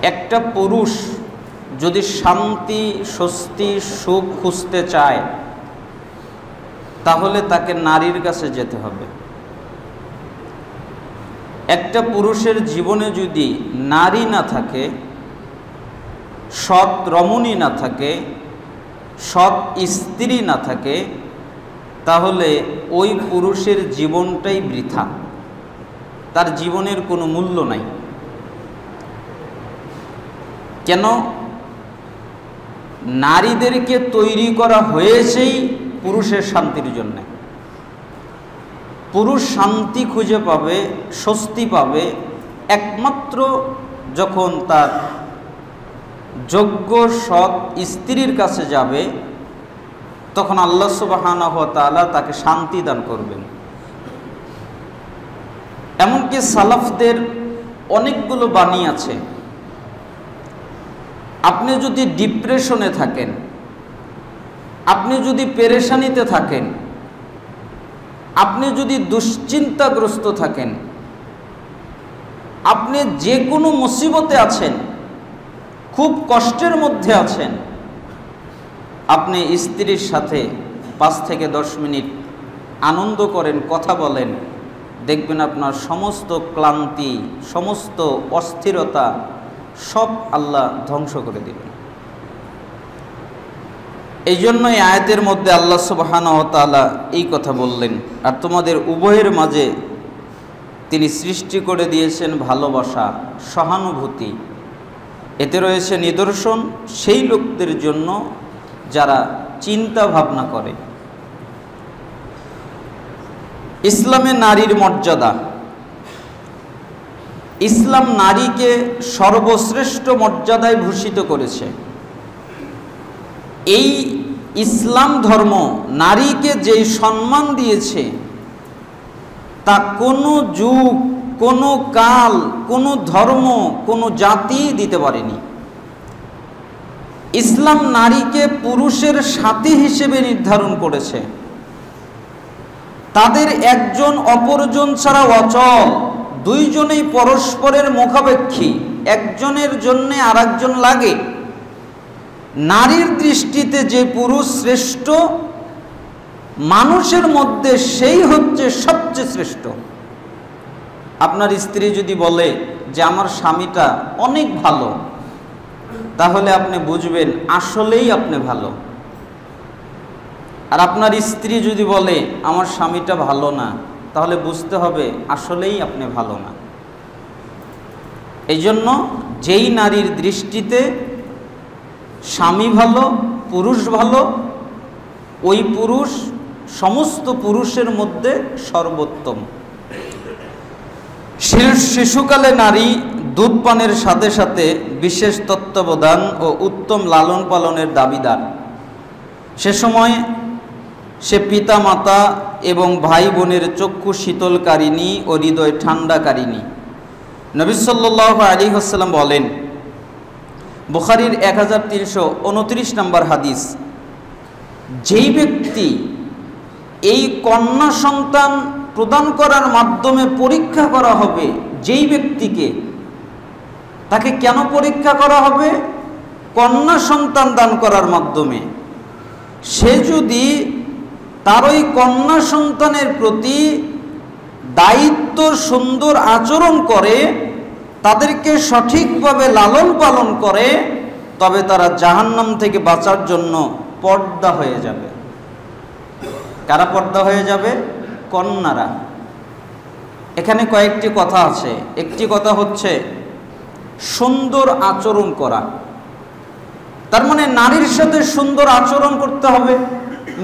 একটা পুরুষ যদি শান্তি, স্বস্তি, সুখ খুঁজতে চায় তাহলে তাকে নারীর কাছে যেতে হবে। একটা পুরুষের জীবনে যদি নারী না থাকে, সৎ রমণী না থাকে, সৎ স্ত্রী না থাকে, তাহলে ওই পুরুষের জীবনটাই বৃথা, তার জীবনের কোনো মূল্য নাই। কেন? নারীদেরকে তৈরি করা হয়েছেই পুরুষের শান্তির জন্য। পুরুষ শান্তি খুঁজে পাবে, স্বস্তি পাবে একমাত্র যখন তার যোগ্য সৎ স্ত্রীর কাছে যাবে, তখন আল্লাহ সুবহানাহু ওয়া তাআলা তাকে শান্তি দান করবেন। এমনকি সালাফদের অনেকগুলো বাণী আছে। আপনি যদি ডিপ্রেশনে থাকেন, আপনি যদি পেরেশানিতে থাকেন, আপনি যদি দুশ্চিন্তাগ্রস্ত থাকেন, আপনি যে কোনো মুসিবতে আছেন, খুব কষ্টের মধ্যে আছেন, আপনি স্ত্রীর সাথে 5 থেকে 10 মিনিট আনন্দ করেন, কথা বলেন, দেখবেন আপনার সমস্ত ক্লান্তি, সমস্ত অস্থিরতা সব আল্লাহ ধ্বংস করে দিবেন। এই জন্যই আয়াতের মধ্যে আল্লাহ সুবহানাহু ওয়া তাআলা এই কথা বললেন, আর তোমাদের উভয়ের মাঝে তিনি সৃষ্টি করে দিয়েছেন ভালোবাসা, সহানুভূতি। এতে রয়েছে নিদর্শন সেই লোকদের জন্য যারা চিন্তা ভাবনা করে। ইসলামে নারীর মর্যাদা, ইসলাম নারীকে সর্বশ্রেষ্ঠ মর্যাদায় ভূষিত করেছে। এই ইসলাম ধর্ম নারীকে যেই সম্মান দিয়েছে তা কোনো যুগ, কোনো কাল, কোনো ধর্ম, কোনো জাতি দিতে পারেনি। ইসলাম নারীকে পুরুষের সাথী হিসেবে নির্ধারণ করেছে। তাদের একজন অপরজন ছাড়া অচল, দুইজনেই পরস্পরের মুখাপেক্ষী, একজনের জন্যে আরেকজন লাগে। নারীর দৃষ্টিতে যে পুরুষ শ্রেষ্ঠ, মানুষের মধ্যে সেই হচ্ছে সবচেয়ে শ্রেষ্ঠ। আপনার স্ত্রী যদি বলে যে আমার স্বামীটা অনেক ভালো, তাহলে আপনি বুঝবেন আসলেই আপনি ভালো। আর আপনার স্ত্রী যদি বলে আমার স্বামীটা ভালো না, তাহলে বুঝতে হবে আসলেই আপনি ভালো না। এই জন্য যেই নারীর দৃষ্টিতে স্বামী ভালো, পুরুষ ভালো, ওই পুরুষ সমস্ত পুরুষের মধ্যে সর্বোত্তম। শিশুকালে নারী দুধ পানের সাথে সাথে বিশেষ তত্ত্বাবধান ও উত্তম লালন পালনের দাবিদার। সে সময় সে পিতা মাতা এবং ভাই বোনের চক্ষু শীতলকারিণী ও হৃদয় ঠান্ডাকারিণী। নবী সাল্লাল্লাহু আলাইহি ওয়াসাল্লাম বলেন, বুখারীর 1329 নম্বর হাদিস, যেই ব্যক্তি এই কন্যা সন্তান প্রদান করার মাধ্যমে পরীক্ষা করা হবে, যেই ব্যক্তিকে, তাকে কেন পরীক্ষা করা হবে? কন্যা সন্তান দান করার মাধ্যমে। সে যদি তার ওই কন্যা সন্তানের প্রতি দায়িত্ব, সুন্দর আচরণ করে, তাদেরকে সঠিকভাবে লালন পালন করে, তবে তারা জাহান্নাম থেকে বাঁচার জন্য পর্দা হয়ে যাবে। কারা পর্দা হয়ে যাবে? কন্যারা। এখানে কয়েকটি কথা আছে। একটি কথা হচ্ছে সুন্দর আচরণ করা, তার মানে নারীর সাথে সুন্দর আচরণ করতে হবে,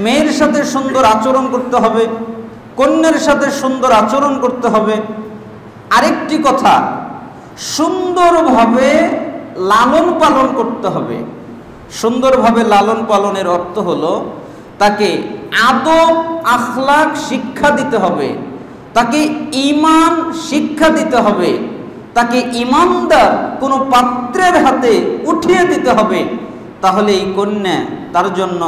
মেয়ের সাথে সুন্দর আচরণ করতে হবে, কন্যার সাথে সুন্দর আচরণ করতে হবে। আরেকটি কথা, সুন্দরভাবে লালন পালন করতে হবে। সুন্দরভাবে লালন পালনের অর্থ হলো তাকে আদব আখলাক শিক্ষা দিতে হবে, তাকে ঈমান শিক্ষা দিতে হবে, তাকে ঈমানদার কোনো পাত্রের হাতে উঠিয়ে দিতে হবে। তাহলে এই কন্যা তার জন্য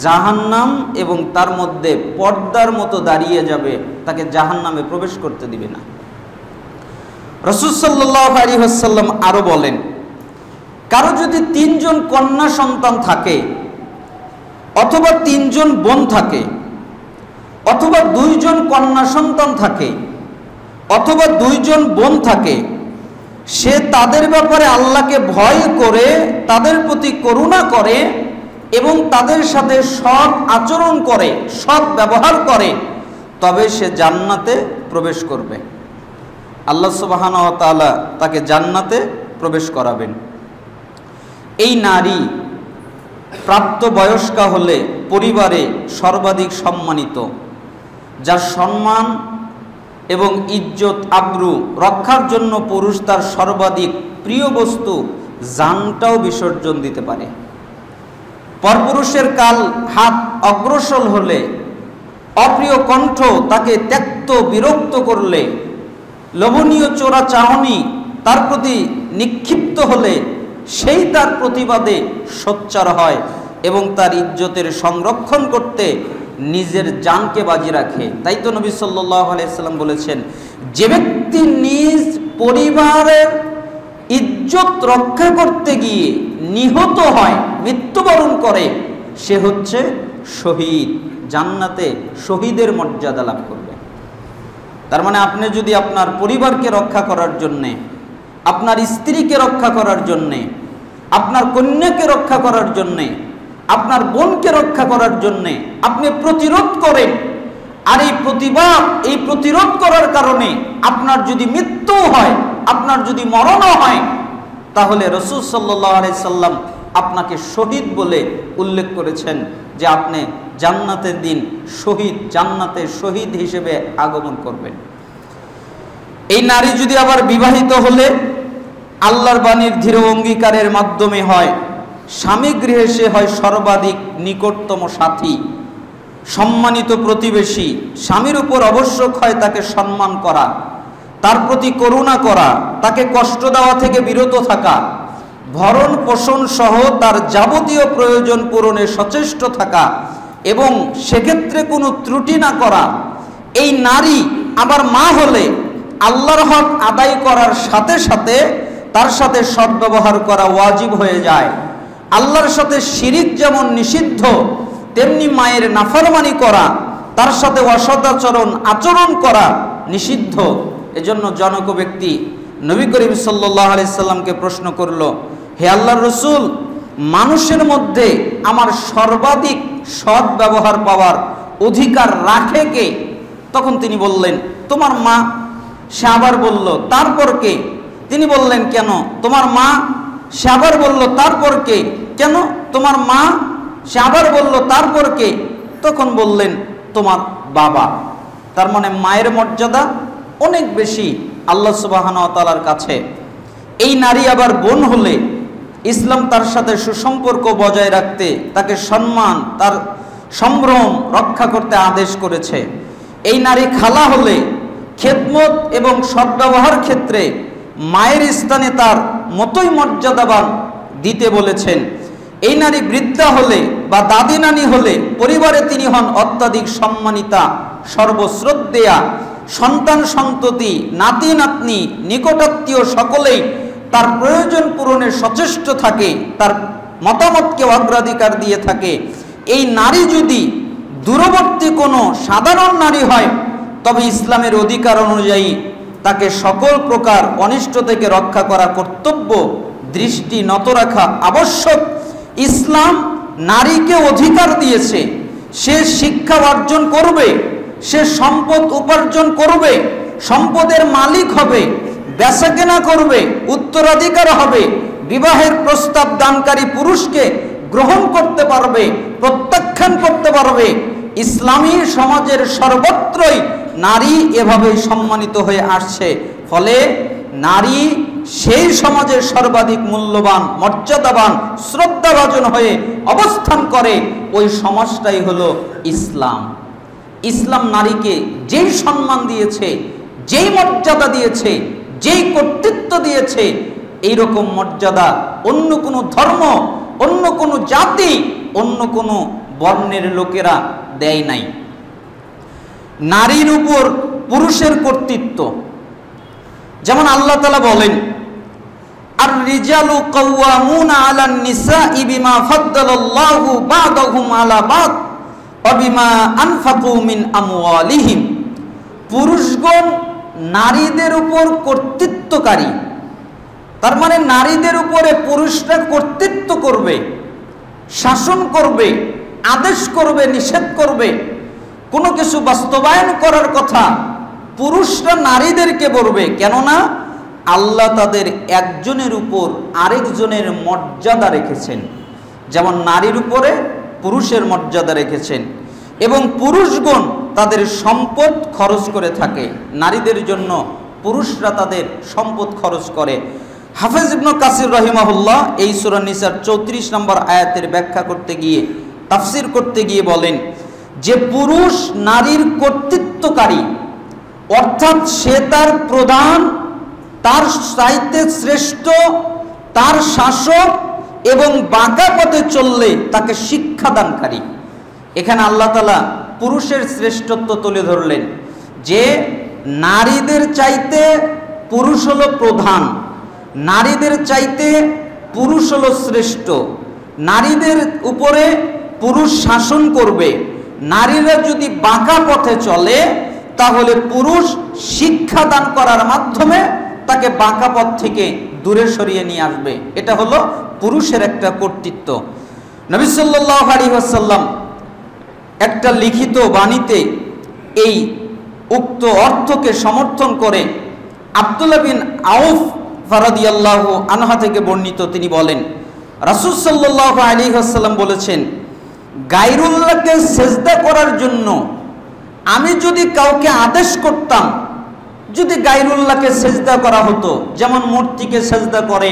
জাহান্নাম এবং তার মধ্যে পর্দার মতো দাঁড়িয়ে যাবে, তাকে জাহান্নামে প্রবেশ করতে দিবে না। রাসূল সাল্লাল্লাহু আলাইহি ওয়াসাল্লাম আরো বলেন, কারো যদি 3 জন কন্যা সন্তান থাকে, অথবা 3 জন বোন থাকে, অথবা 2 জন কন্যা সন্তান থাকে, অথবা 2 জন বোন থাকে, সে তাদের ব্যাপারে আল্লাহকে ভয় করে, তাদের প্রতি করুণা করে এবং তাদের সাথে সৎ আচরণ করে, সৎ ব্যবহার করে, তবে সে জান্নাতে প্রবেশ করবে। আল্লাহ সুবহানাহু ওয়া তাআলা তাকে জান্নাতে প্রবেশ করাবেন। এই নারী প্রাপ্তবয়স্কা হলে পরিবারে সর্বাধিক সম্মানিত, যার সম্মান এবং ইজ্জত আবরু রক্ষার জন্য পুরুষ তার সর্বাধিক প্রিয় বস্তু জানটাও বিসর্জন দিতে পারে। পরপুরুষের কাল হাত অগ্রসর হলে, অপ্রিয় কণ্ঠ তাকে ত্যক্ত বিরক্ত করলে, লোভনীয় চোরা চাহনি তার প্রতি নিক্ষিপ্ত হলে, সেই তার প্রতিবাদে সোচ্চার হয় এবং তার ইজ্জতের সংরক্ষণ করতে নিজের জানকে বাজি রাখে। তাই তো নবী সাল্লাল্লাহু আলাইহি সাল্লাম বলেছেন, যে ব্যক্তি নিজ পরিবারের ইজ্জত রক্ষা করতে গিয়ে নিহত হয়, মৃত্যুবরণ করে, সে হচ্ছে শহীদ, জান্নাতে শহীদের মর্যাদা লাভ করবে। তার মানে আপনি যদি আপনার পরিবারকে রক্ষা করার জন্যে, আপনার স্ত্রীকে রক্ষা করার জন্যে, আপনার কন্যাকে রক্ষা করার জন্যে, আপনার বোনকে রক্ষা করার জন্যে আপনি প্রতিরোধ করেন, আর এই প্রতিরোধ করার কারণে আপনার যদি মৃত্যু হয়, আপনার যদি মরণও হয়, তাহলে রাসূল সাল্লাল্লাহু আলাইহি সাল্লাম আপনাকে শহীদ বলে উল্লেখ করেছেন, যে আপনি জান্নাতের দিন শহীদ, জান্নাতে শহীদ হিসেবে আগমন করবেন। এই নারী যদি আবার বিবাহিত হলে আল্লাহর বাণীর দৃঢ় অঙ্গীকারের মাধ্যমে হয়, স্বামী গৃহে সে হয় সর্বাধিক নিকটতম সাথী, সম্মানিত প্রতিবেশী। স্বামীর উপর আবশ্যক হয় তাকে সম্মান করা, তার প্রতি করুণা করা, তাকে কষ্ট দেওয়া থেকে বিরত থাকা, ভরণ পোষণ সহ তার যাবতীয় প্রয়োজন পূরণে সচেষ্ট থাকা এবং সেক্ষেত্রে কোনো ত্রুটি না করা। এই নারী আবার মা হলে আল্লাহর হক আদায় করার সাথে সাথে তার সাথে সদ্ব্যবহার করা ওয়াজিব হয়ে যায়। আল্লাহর সাথে শিরিক যেমন নিষিদ্ধ, তেমনি মায়ের নাফরমানি করা, তার সাথে অসদাচরণ আচরণ করা নিষিদ্ধ। এজন্য জনক ব্যক্তি নবী করিম সাল্লাল্লাহু আলাইহি সাল্লামকে প্রশ্ন করল, হে আল্লাহর রাসূল, মানুষের মধ্যে আমার সর্বাধিক সৎ ব্যবহার পাওয়ার অধিকার রাখে কে? তখন তিনি বললেন, তোমার মা। সে আবার বলল, তারপর কে? তিনি বললেন, কেন তোমার মা? সে আবার বলল, তারপর কে? কেন তোমার মা? সে আবার বলল, তারপর কে? তখন বললেন, তোমার বাবা। তার মানে মায়ের মর্যাদা অনেক বেশি আল্লাহ সুবহানাহু ওয়া তাআলার কাছে। এই নারী আবার বোন হলে ইসলাম তার সাথে সুসম্পর্ক বজায় রাখতে, তাকে সম্মান, তার সম্ভ্রম রক্ষা করতে আদেশ করেছে। এই নারী খালা হলে খেদমত এবং সদ্ব্যবহার ক্ষেত্রে মায়ের স্থানে তার মতোই মর্যাদাবান দিতে বলেছেন। এই নারী বৃদ্ধা হলে বা দাদি নানি হলে পরিবারে তিনি হন অত্যাধিক সম্মানিতা, সর্বশ্রদ্ধেয়া। সন্তান সন্ততি, নাতি নাতনি, নিকটাত্মীয় সকলেই তার প্রয়োজন পূরণে সচেষ্ট থাকে, তার মতামতকে অগ্রাধিকার দিয়ে থাকে। এই নারী যদি দূরবর্তী কোনো সাধারণ নারী হয়, তবে ইসলামের অধিকার অনুযায়ী তাকে সকল প্রকার অনিষ্ট থেকে রক্ষা করা কর্তব্য, দৃষ্টি নত রাখা আবশ্যক। ইসলাম নারীকে অধিকার দিয়েছে, সে শিক্ষা অর্জন করবে, সে সম্পদ উপার্জন করবে, সম্পদের মালিক হবে, বেচাকেনা করবে, উত্তরাধিকার হবে, বিবাহের প্রস্তাব দানকারী পুরুষকে গ্রহণ করতে পারবে, প্রত্যাখ্যান করতে পারবে। ইসলামী সমাজের সর্বত্রই নারী এভাবেই সম্মানিত হয়ে আসছে। ফলে নারী সেই সমাজের সর্বাধিক মূল্যবান, মর্যাদাবান, শ্রদ্ধাভাজন হয়ে অবস্থান করে। ওই সমাজটাই হলো ইসলাম। ইসলাম নারীকে যেই সম্মান দিয়েছে, যেই মর্যাদা দিয়েছে, যেই কর্তৃত্ব দিয়েছে, এইরকম মর্যাদা অন্য কোনো ধর্ম, অন্য কোনো জাতি, অন্য কোনো বর্ণের লোকেরা দেয় নাই। নারীর উপর পুরুষের কর্তৃত্ব, যেমন আল্লাহ তাআলা বলেন, আর রিজালু কাওয়ামুনা আলান নিসাই বিমা ফাদ্দালাল্লাহু বা'দাহুম আলা বা'দ ওয়া বিমা আনফাকু মিন আমওয়ালিহিম। পুরুষগণ নারীদের উপর কর্তৃত্বকারী, তার মানে নারীদের উপরে পুরুষরা কর্তৃত্ব করবে, শাসন করবে, আদেশ করবে, নিষেধ করবে। কোনো কিছু বাস্তবায়ন করার কথা পুরুষরা নারীদেরকে বলবে, কেননা আল্লাহ তাদের একজনের উপর আরেকজনের মর্যাদা রেখেছেন, যেমন নারীর উপরে পুরুষের মর্যাদা রেখেছেন। এবং পুরুষগণ তাদের সম্পদ খরচ করে থাকে, নারীদের জন্য পুরুষরা তাদের সম্পদ খরচ করে। হাফেজ ইবনে কাসির রাহিমাহুল্লাহ এই সূরা নিসার 34 নম্বর আয়াতের ব্যাখ্যা করতে গিয়ে, তাফসির করতে গিয়ে বলেন যে পুরুষ নারীর কর্তৃত্বকারী, অর্থাৎ সে তার প্রধান, তার চাইতে শ্রেষ্ঠ, তার শাসক এবং বাঁকা পথে চললে তাকে শিক্ষাদানকারী। এখানে আল্লাহ তাআলা পুরুষের শ্রেষ্ঠত্ব তুলে ধরলেন যে নারীদের চাইতে পুরুষ হলো প্রধান, নারীদের চাইতে পুরুষ হলো শ্রেষ্ঠ, নারীদের উপরে পুরুষ শাসন করবে। নারীরা যদি বাঁকা পথে চলে তাহলে পুরুষ শিক্ষা দান করার মাধ্যমে তাকে বাঁকা পথ থেকে দূরে সরিয়ে নিয়ে আসবে। এটা হলো পুরুষের একটা কর্তৃত্ব। নবী সাল্লাল্লাহু আলাইহি ওয়াসাল্লাম একটা লিখিত বাণীতে এই উক্ত অর্থকে সমর্থন করে আব্দুল্লাহ বিন আউফ রাদিয়াল্লাহু আনহা থেকে বর্ণিত, তিনি বলেন রাসূল সাল্লাল্লাহু আলাইহি ওয়াসাল্লাম বলেছেন, গায়রুল্লাহকে সেজদা করার জন্য আমি যদি কাউকে আদেশ করতাম, যদি গায়রুল্লাহকে সেজদা করা হতো, যেমন মূর্তিকে সেজদা করে,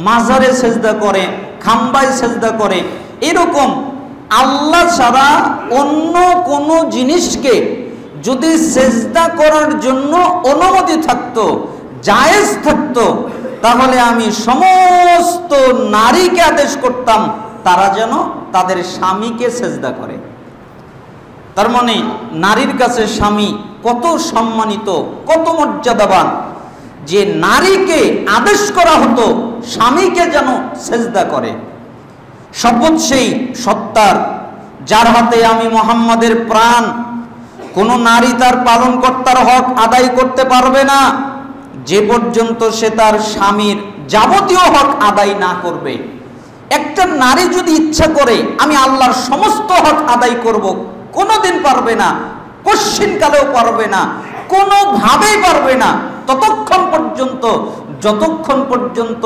মাজারে সেজদা করে, খাম্বায় সেজদা করে, এরকম আল্লাহ ছাড়া অন্য কোনো জিনিসকে যদি সেজদা করার জন্য অনুমতি থাকতো, জায়েজ থাকতো, তাহলে আমি সমস্ত নারীকে আদেশ করতাম তারা যেন তাদের স্বামীকে সেজদা করে। তার মানে নারীর কাছে স্বামী কত সম্মানিত, কত মর্যাদাবান, যে নারীকে আদেশ করা হতো স্বামীকে যেন সেজদা করে। শপথ সেই সত্তার যার হাতে আমি মুহাম্মাদের প্রাণ, কোনো নারী তার পালনকর্তার হক আদায় করতে পারবে না যে পর্যন্ত সে তার স্বামীর যাবতীয় হক আদায় না করবে। একটা নারী যদি ইচ্ছা করে আমি আল্লাহর সমস্ত হক আদায় করব, কোনোদিন পারবে না, কশ্চিনকালেও পারবে না, কোনোভাবেই পারবে না, ততক্ষণ পর্যন্ত যতক্ষণ পর্যন্ত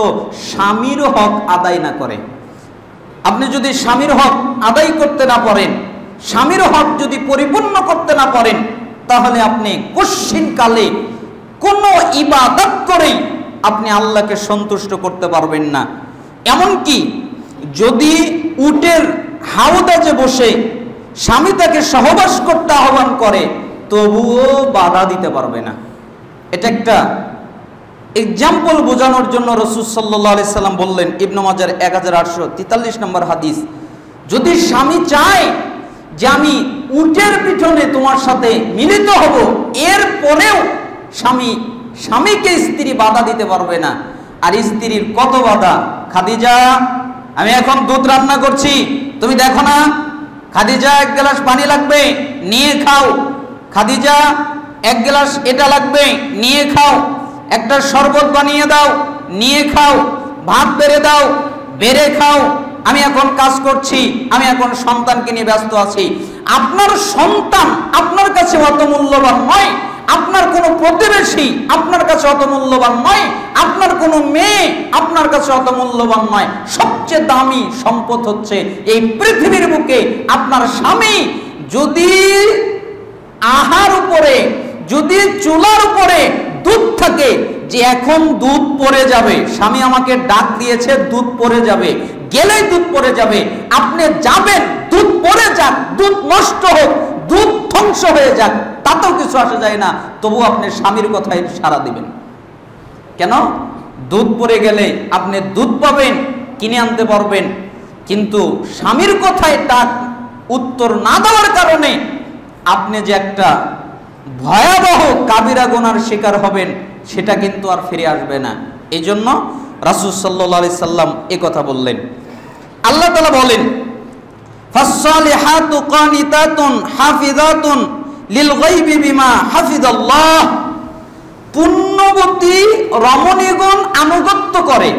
স্বামীর হক আদায় না করে। আপনি যদি স্বামীর হক আদায় করতে না পারেন, স্বামীর হক যদি পরিপূর্ণ করতে না পারেন, তাহলে আপনি কশ্চিনকালে কোনো ইবাদত করেই আপনি আল্লাহকে সন্তুষ্ট করতে পারবেন না। এমনকি যদি উটের হাউদাজে বসে স্বামী তাকে সহবাস করতে আহ্বান করে, তবুও বাধা দিতে পারবে না। এটা একটা এক্সাম্পল বোঝানোর জন্য রাসূল সাল্লাল্লাহু আলাইহি সাল্লাম বললেন, ইবনে মাজার 1843 নম্বর হাদিস, যদি স্বামী চায় যে আমি উটের পিছনে তোমার সাথে মিলিত হব, এরপরেও স্বামীকে স্ত্রী বাধা দিতে পারবে না। আর স্ত্রীর কত বাধা, খাদিজা আমি এখন দুধ রান্না করছি, তুমি দেখো না, খাদিজা এক গ্লাস পানি লাগবে, নিয়ে খাও, খাদিজা এক গ্লাস এটা লাগবে, নিয়ে খাও, একটা শরবত বানিয়ে দাও, নিয়ে খাও, ভাত বেড়ে দাও, বেড়ে খাও, আমি এখন কাজ করছি, আমি এখন সন্তানকে নিয়ে ব্যস্ত আছি। আপনার সন্তান আপনার কাছে অত মূল্যবান নয়, আপনার কোনো প্রতিবেশী আপনার কাছে অত মূল্যবান নয়, আপনার কোনো মেয়ে আপনার কাছে অত মূল্যবান নয়। সবচেয়ে দামি সম্পদ হচ্ছে এই পৃথিবীর বুকে আপনার স্বামী। যদি আহার উপরে, যদি চুলার উপরে দুধ থাকে যে এখন দুধ পড়ে যাবে, স্বামী আমাকে ডাক দিয়েছে দুধ পড়ে যাবে, গেলেই দুধ পড়ে যাবে, আপনি যাবেন, দুধ পড়ে যাক, দুধ নষ্ট হোক, দুধ ধ্বংস হয়ে যাক, তাতেও কিছু আসে যায় না, তবু আপনি স্বামীর কথাই সাড়া দিবেন। কেন? দুধ পড়ে গেলে আপনি দুধ পাবেন, কিনে আনতে পারবেন, কিন্তু স্বামীর কথায় ডাক উত্তর না দেওয়ার কারণে আপনি যে একটা ভয়াবহ কাবিরা গুনার শিকার হবেন, সেটা কিন্তু আর ফিরে আসবে না। এই জন্য রাসূল সাল্লাল্লাহু আলাইহি সাল্লাম এ কথা বললেন। আল্লাহ তাআলা বলেন, ফাসসালিহাতু কানিতাতুন হাফিজাতুন লিল গায়বি বিমা হাফিজাল্লাহ। পুণ্যবতী রমণীগণ আনুগত্য করে।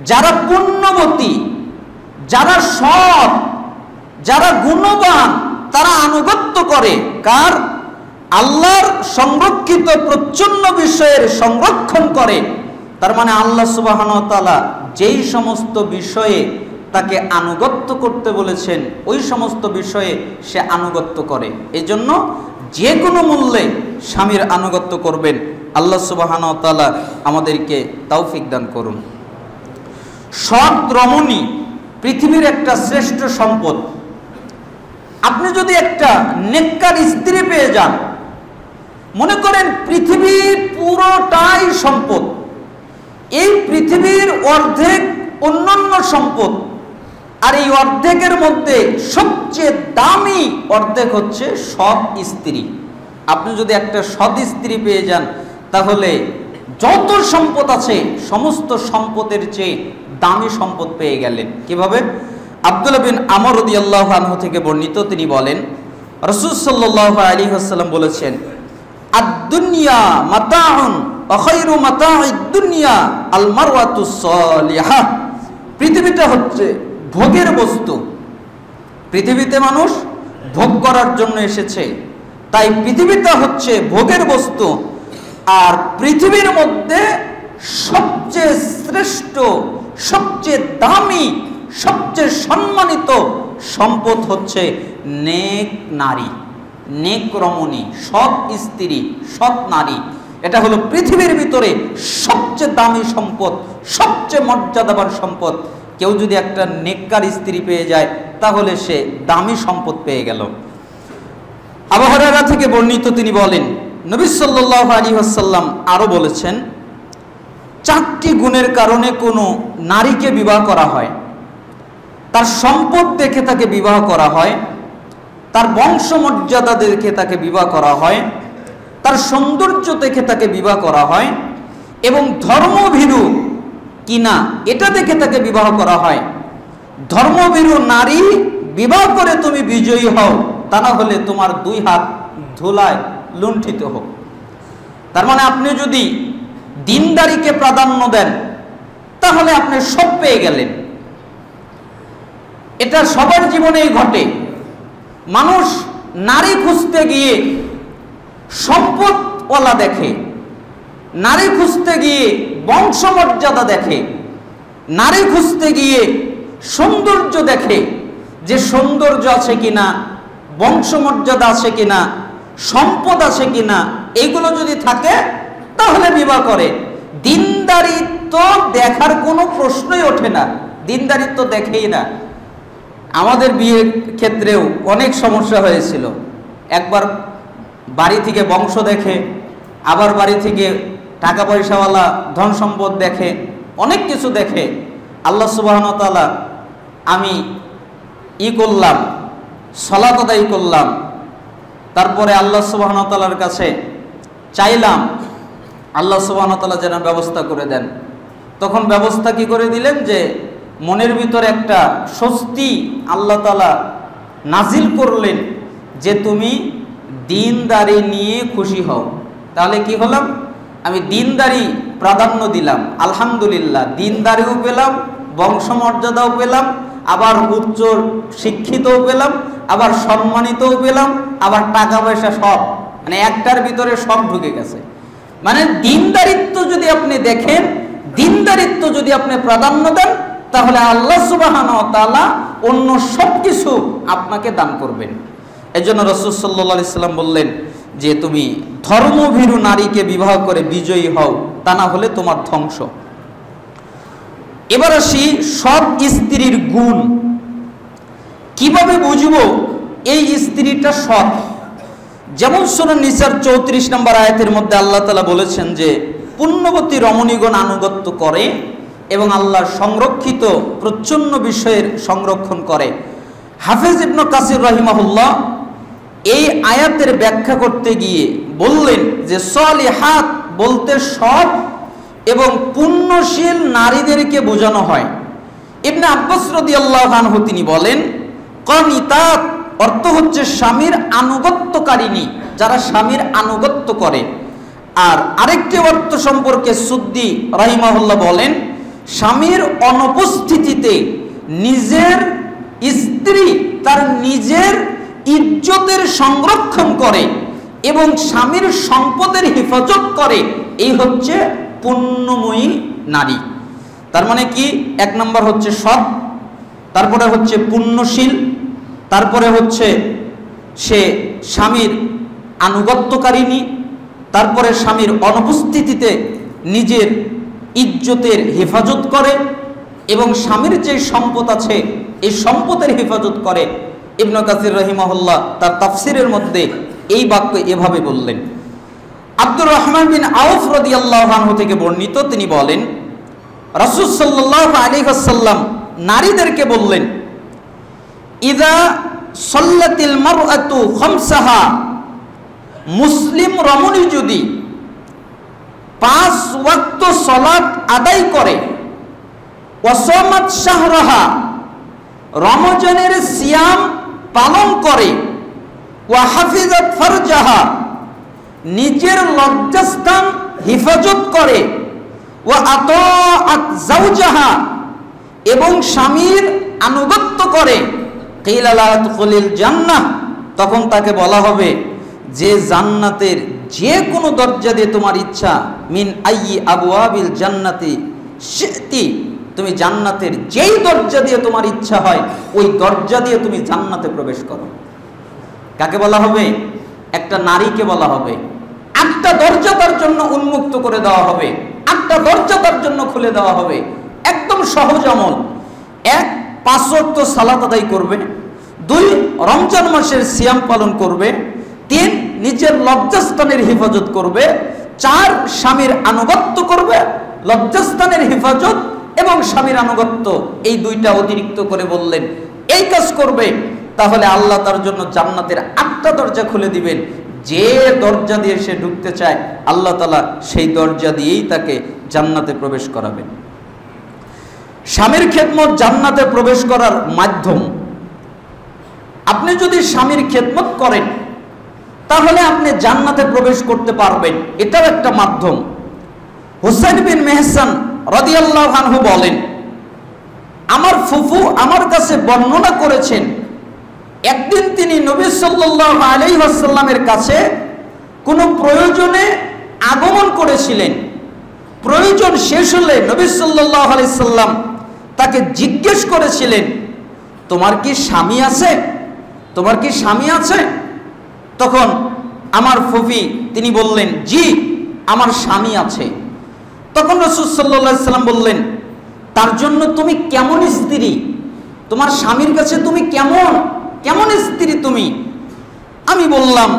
যারা পুণ্যবতী, যারা সৎ, যারা গুণবান, তারা আনুগত্য করে কার? আল্লাহর সংরক্ষিত প্রচ্ছন্ন বিষয়ের সংরক্ষণ করে। তার মানে আল্লাহ সুবহানাহু ওয়া তাআলা যেই সমস্ত বিষয়ে তাকে আনুগত্য করতে বলেছেন ওই সমস্ত বিষয়ে সে আনুগত্য করে। এজন্য যে কোনো মূল্যে স্বামীর আনুগত্য করবেন। আল্লাহ সুবহানাহু ওয়া তাআলা আমাদেরকে তৌফিক দান করুন। সৎ রমণী পৃথিবীর একটা শ্রেষ্ঠ সম্পদ। আপনি যদি একটা নেককার স্ত্রী পেয়ে যান, মনে করেন পৃথিবীর পুরোটাই সম্পদ। এই পৃথিবীর অর্ধেক অন্যান্য সম্পদ, আর এই অর্ধেকের মধ্যে সবচেয়ে দামি অর্ধেক হচ্ছে সৎ স্ত্রী। আপনি যদি একটা সৎ স্ত্রী পেয়ে যান, তাহলে যত সম্পদ আছে সমস্ত সম্পদের চেয়ে দামি সম্পদ পেয়ে গেলেন। কিভাবে? আব্দুল্লাহ বিন আমর রাদিয়াল্লাহু আনহু থেকে বর্ণিত, তিনি বলেন রাসূল সাল্লাল্লাহু আলাইহি ওয়াসাল্লাম বলেছেন, আদ-দুনিয়া মাতাউন ওয়া খায়রু মাতাউদ দুনিয়া আল মারওয়াতুস সালিহা। পৃথিবীটা হচ্ছে ভোগের বস্তু। পৃথিবীতে মানুষ ভোগ করার জন্য এসেছে, তাই পৃথিবীটা হচ্ছে ভোগের বস্তু। আর পৃথিবীর মধ্যে সবচেয়ে শ্রেষ্ঠ, সবচেয়ে দামি, সবচেয়ে সম্মানিত সম্পদ হচ্ছে নেক নারী, নেক রমণী, সৎ স্ত্রী, সৎ নারী। এটা হলো পৃথিবীর ভিতরে সবচেয়ে দামি সম্পদ, সবচেয়ে মর্যাদাবান সম্পদ। কেউ যদি একটা নেককার স্ত্রী পেয়ে যায়, তাহলে সে দামি সম্পদ পেয়ে গেল। আবু হুরায়রা থেকে বর্ণিত, তিনি বলেন নবী সাল্লাল্লাহু আলাইহি ওয়াসাল্লাম আরো বলেছেন, 4টি গুণের কারণে কোনো নারীকে বিবাহ করা হয়। তার সম্পদ দেখে তাকে বিবাহ করা হয়, তার বংশমর্যাদা দেখে তাকে বিবাহ করা হয়, তার সৌন্দর্য দেখে তাকে বিবাহ করা হয়, এবং ধর্মভীরু কিনা এটা দেখে তাকে বিবাহ করা হয়। ধর্মভীরু নারী বিবাহ করে তুমি বিজয়ী হও, তা না হলে তোমার 2 হাত ধুলায় লুণ্ঠিত হোক। তার মানে আপনি যদি দিনদারিকে প্রাধান্য দেন, তাহলে আপনি সব পেয়ে গেলেন। এটা সবার জীবনেই ঘটে। মানুষ নারী খুঁজতে গিয়ে সম্পদওয়ালা দেখে, নারী খুঁজতে গিয়ে বংশমর্যাদা দেখে, নারী খুঁজতে গিয়ে সৌন্দর্য দেখে, যে সৌন্দর্য আছে কিনা, বংশমর্যাদা আছে কিনা, সম্পদ আছে কিনা। এইগুলো যদি থাকে তাহলে বিবাহ করে। দিনদারিত্ব দেখার কোনো প্রশ্নই ওঠে না, দিনদারিত্ব দেখেই না। আমাদের বিয়ের ক্ষেত্রেও অনেক সমস্যা হয়েছিল। একবার বাড়ি থেকে বংশ দেখে, আবার বাড়ি থেকে টাকা পয়সাওয়ালা ধন সম্পদ দেখে, অনেক কিছু দেখে। আল্লাহ সুবহানাহু ওয়া তাআলা, আমি করলাম, সালাত আদায় করলাম, তারপরে আল্লাহ সুবহানাহু ওয়া তাআলার কাছে চাইলাম আল্লাহ সুবহানাহু ওয়া তাআলা যেন ব্যবস্থা করে দেন। তখন ব্যবস্থা কি করে দিলেন, যে মনের ভিতরে একটা স্বস্তি আল্লাহ তাআলা নাজিল করলেন, যে তুমি দিনদারি নিয়ে খুশি হও। তাহলে কি হলাম, আমি দিনদারি প্রাধান্য দিলাম, আলহামদুলিল্লাহ, দিনদারিও পেলাম, বংশমর্যাদাও পেলাম, আবার উচ্চ শিক্ষিতও পেলাম, আবার সম্মানিতও পেলাম, আবার টাকা পয়সা সব, মানে একটার ভিতরে সব ঢুকে গেছে। মানে দিনদারিত্ব যদি আপনি দেখেন, দিনদারিত্ব যদি আপনি প্রাধান্য দেন, তাহলে আল্লাহ সুবহানাহু ওয়া তাআলা অন্য সব কিছু আপনাকে দান করবেন। এজন্য রাসূল সাল্লাল্লাহু আলাইহি সাল্লাম বললেন যে তুমি ধর্মভীরু নারীকে বিবাহ করে বিজয়ী হও, তা না হলে তোমার ধ্বংস। এবার আসি সৎ স্ত্রীর গুণ। কিভাবে বুঝবো এই স্ত্রীটা সৎ? যেমন সূরা নিসার 34 নম্বর আয়াতের মধ্যে আল্লাহ তাআলা বলেছেন যে পুণ্যবতী রমণীগণ আনুগত্য করে এবং আল্লাহর সংরক্ষিত প্রচ্ছন্ন বিষয়ের সংরক্ষণ করে। হাফেজ ইবনে কাসির রাহিমাহুল্লাহ এই আয়াতের ব্যাখ্যা করতে গিয়ে বললেন যে সলিহাত বলতে সৎ এবং পুণ্যশীল নারীদেরকে বোঝানো হয়। ইবনে আব্বাস রাদিয়াল্লাহু আনহু তিনি বলেন, কানিতাত অর্থ হচ্ছে স্বামীর আনুগত্যকারিণী, যারা স্বামীর আনুগত্য করে। আর আরেকটি অর্থ সম্পর্কে সুদ্দি রাহিমাহুল্লাহ বলেন, স্বামীর অনুপস্থিতিতে নিজের স্ত্রী তার নিজের ইজ্জতের সংরক্ষণ করে এবং স্বামীর সম্পদের হেফাজত করে, এই হচ্ছে পুণ্যময়ী নারী। তার মানে কি, এক নম্বর হচ্ছে সৎ, তারপরে হচ্ছে পুণ্যশীল, তারপরে হচ্ছে সে স্বামীর আনুগত্যকারিণী, তারপরে স্বামীর অনুপস্থিতিতে নিজের ইজ্জতের হেফাজত করে এবং স্বামীর যে সম্পদ আছে এই সম্পদের হেফাজত করে। ইবনে কাসির রাহিমাহুল্লাহ তার তাফসিরের মধ্যে এই বাক্য এভাবে বললেন। আব্দুর রহমান বিন আউফ রাদিয়াল্লাহু আনহু থেকে বর্ণিত, তিনি বলেন, রাসূল সাল্লাল্লাহু আলাইহি ওয়াসাল্লাম নারীদেরকে বললেন, ইযা সাল্লাতিল মারআতু খামসাহা, মুসলিম রমণী যদি 5 ওয়াক্ত সালাত আদায় করে, ওয়াসামাত শাহরাহা, রমজানের সিয়াম পালন করে, ওয়া হাফিজাত ফারজাহা, নিজের লজ্জাস্থান হেফাজত করে, ওয়া আতাআত যাওজাহা, এবং স্বামীর আনুগত্য করে, কিলা লা তুদখিলুল জান্নাহ, তখন তাকে বলা হবে যে জান্নাতের যে কোনো দরজা দিয়ে তোমার ইচ্ছা, মিন আইয়ি আবওয়াবিল জান্নাতি শি'তি, তুমি জান্নাতের যেই দরজা দিয়ে তোমার ইচ্ছা হয় ওই দরজা দিয়ে তুমি জান্নাতে প্রবেশ করো। কাকে বলা হবে? একটা নারীকে বলা হবে। একটা দরজা তার জন্য উন্মুক্ত করে দেওয়া হবে, একটা দরজা তার জন্য খুলে দেওয়া হবে। একদম সহজ আমল। 1 5 ওয়াক্ত সালাত আদায় করবে, 2 রমজান মাসের সিয়াম পালন করবে, 3 নিজের লজ্জাস্থানের হেফাজত করবে, 4 স্বামীর আনুগত্য করবে, লজ্জাস্থানের হেফাজত এবং স্বামীর আনুগত্য, এই 2টা অতিরিক্ত করে বললেন। এই কাজ করবে, তাহলে আল্লাহ তার জন্য জান্নাতের 8টা দরজা খুলে দিবেন। যে দরজা দিয়ে সে ঢুকতে চায় আল্লাহ তাআলা সেই দরজা দিয়েই তাকে জান্নাতে প্রবেশ করাবেন। স্বামীর খেদমত জান্নাতে প্রবেশ করার মাধ্যম। আপনি যদি স্বামীর খেদমত করেন তাহলে আপনি জান্নাতে প্রবেশ করতে পারবেন, এটাও একটা মাধ্যম। হুসাইন বিন মেহসান রাদিয়াল্লাহু আনহু বলেন, আমার ফুফু আমার কাছে বর্ণনা করেছেন, একদিন তিনি নবী সাল্লাল্লাহু আলাইহি ওয়াসাল্লামের কাছে কোনো প্রয়োজনে আগমন করেছিলেন। প্রয়োজন শেষ হলে নবী সাল্লাল্লাহু আলাইহি ওয়াসাল্লাম তাকে জিজ্ঞেস করেছিলেন, তোমার কি স্বামী আছে? তোমার কি স্বামী আছে? তখন আমার ফুফি তিনি বললেন, জি আমার স্বামী আছে। তখন রাসূল সাল্লাল্লাহু আলাইহি ওয়াসাল্লাম বললেন, তার জন্য তুমি কেমন স্ত্রী? তোমার স্বামীর কাছে তুমি কেমন স্ত্রী তুমি? আমি বললাম,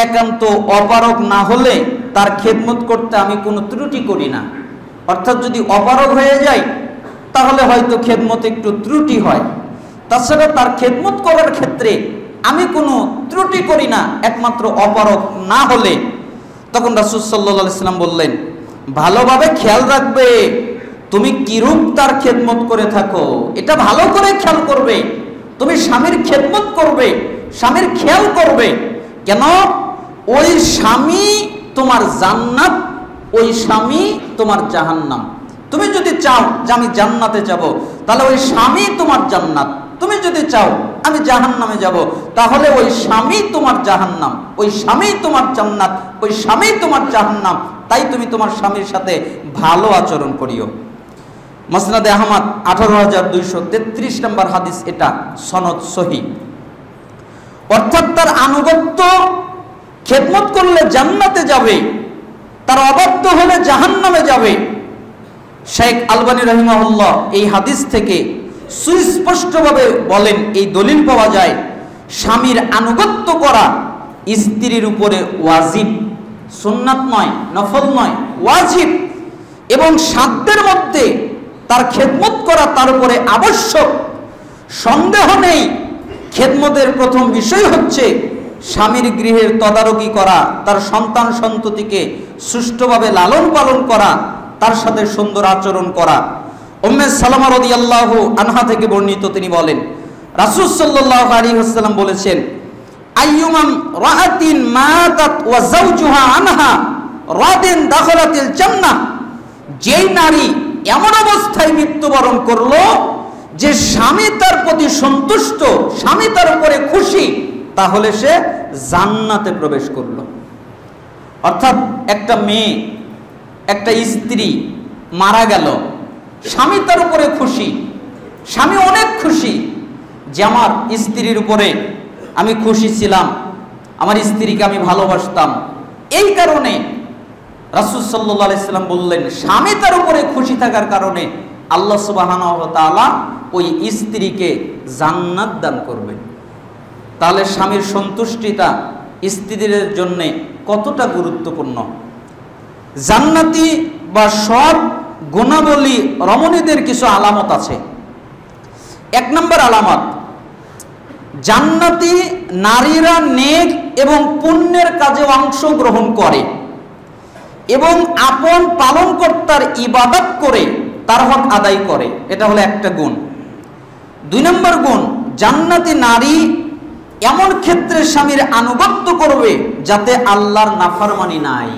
একান্ত অপারগ না হলে তার খেদমত করতে আমি কোনো ত্রুটি করি না। অর্থাৎ যদি অপারগ হয়ে যায় তাহলে হয়তো খেদমত একটু ত্রুটি হয়, তাছাড়া তার খেদমত করার ক্ষেত্রে আমি কোনো ত্রুটি করি না, একমাত্র অপারগ না হলে। তখন রাসূল সাল্লাল্লাহু আলাইহি ওয়াসাল্লাম বললেন, ভালোভাবে খেয়াল রাখবে তুমি কিরূপ তার খেদমত করে থাকো, এটা ভালো করে খেয়াল করবে। তুমি স্বামীর খেদমত করবে, স্বামীর খেয়াল করবে। কেন? ওই স্বামী তোমার জান্নাত, ওই স্বামী তোমার জাহান্নাম। তুমি যদি চাও যে আমি জান্নাতে যাব, তাহলে ওই স্বামী তোমার জান্নাত। তুমি যদি চাও আমি জাহান্নামে যাব, তাহলে ওই স্বামী তোমার জাহান্নাম, ওই স্বামী তোমার জান্নাত, ওই স্বামী তোমার জাহান্নাম। তাই তুমি তোমার স্বামীর সাথে ভালো আচরণ করিও। মুসনাদে আহমদ 18233 নম্বর হাদিস, এটা সনদ সহিহ। অর্থাৎ তার আনুগত্য খেদমত করলে জান্নাতে যাবে, তার অবাধ্য হলে জাহান্নামে যাবে। শেখ আলবানী রাহিমাহুল্লাহ এই হাদিস থেকে সুস্পষ্টভাবে বলেন, এই দলিল পাওয়া যায় স্বামীর আনুগত্য করা স্ত্রীর উপরে ওয়াজিব, সুন্নাত নয়, নফল নয়, ওয়াজিব। এবং সাধ্যের মধ্যে তার খেদমত করা তার উপরে আবশ্যক। সন্দেহ নেই, খেদমতের প্রথম বিষয় হচ্ছে স্বামীর গৃহের তদারকি করা, তার সন্তান সন্ততিকে সুষ্ঠুভাবে লালন পালন করা, তার সাথে সুন্দর আচরণ করা। উম্মে সালামা রাদিয়াল্লাহু আনহা থেকে বর্ণিত, তিনি বলেন রাসূল সাল্লাল্লাহু আলাইহি ওয়াসাল্লাম বলেছেন, আইয়ুমান রাআতিন মাতাত ওয়া যাওজুহা আনহা রাদিন দাখালাতিল জান্নাহ, যেই নারী এমন অবস্থায় মৃত্যুবরণ করলো যে স্বামী তার প্রতি সন্তুষ্ট, স্বামী তার উপরে খুশি, তাহলে সে জান্নাতে প্রবেশ করলো। অর্থাৎ একটা মেয়ে, একটা স্ত্রী মারা গেল, স্বামী তার উপরে খুশি, স্বামী অনেক খুশি যে আমার স্ত্রীর উপরে আমি খুশি ছিলাম, আমার স্ত্রীকে আমি ভালোবাসতাম, এই কারণে রাসূল সাল্লাল্লাহু আলাইহি সাল্লাম বললেন স্বামী তার উপরে খুশি থাকার কারণে আল্লাহ সুবহানাহু ওয়া তাআলা ওই স্ত্রীকে জান্নাত দান করবেন। তাহলে স্বামীর সন্তুষ্টিটা স্ত্রীদের জন্য কতটা গুরুত্বপূর্ণ। জান্নাতি বা সৎ গুণাবলী রমণীদের কিছু আলামত আছে। 1 নম্বর আলামত, জান্নাতি নারীরা নেক এবং পুণ্যের কাজে অংশগ্রহণ করে এবং আপন পালনকর্তার ইবাদত করে তার হক আদায় করে, এটা হলো একটা গুণ। 2 নম্বর গুণ, জান্নাতি নারী এমন ক্ষেত্রে স্বামীর আনুগত্য করবে যাতে আল্লাহর নাফরমানি নাই,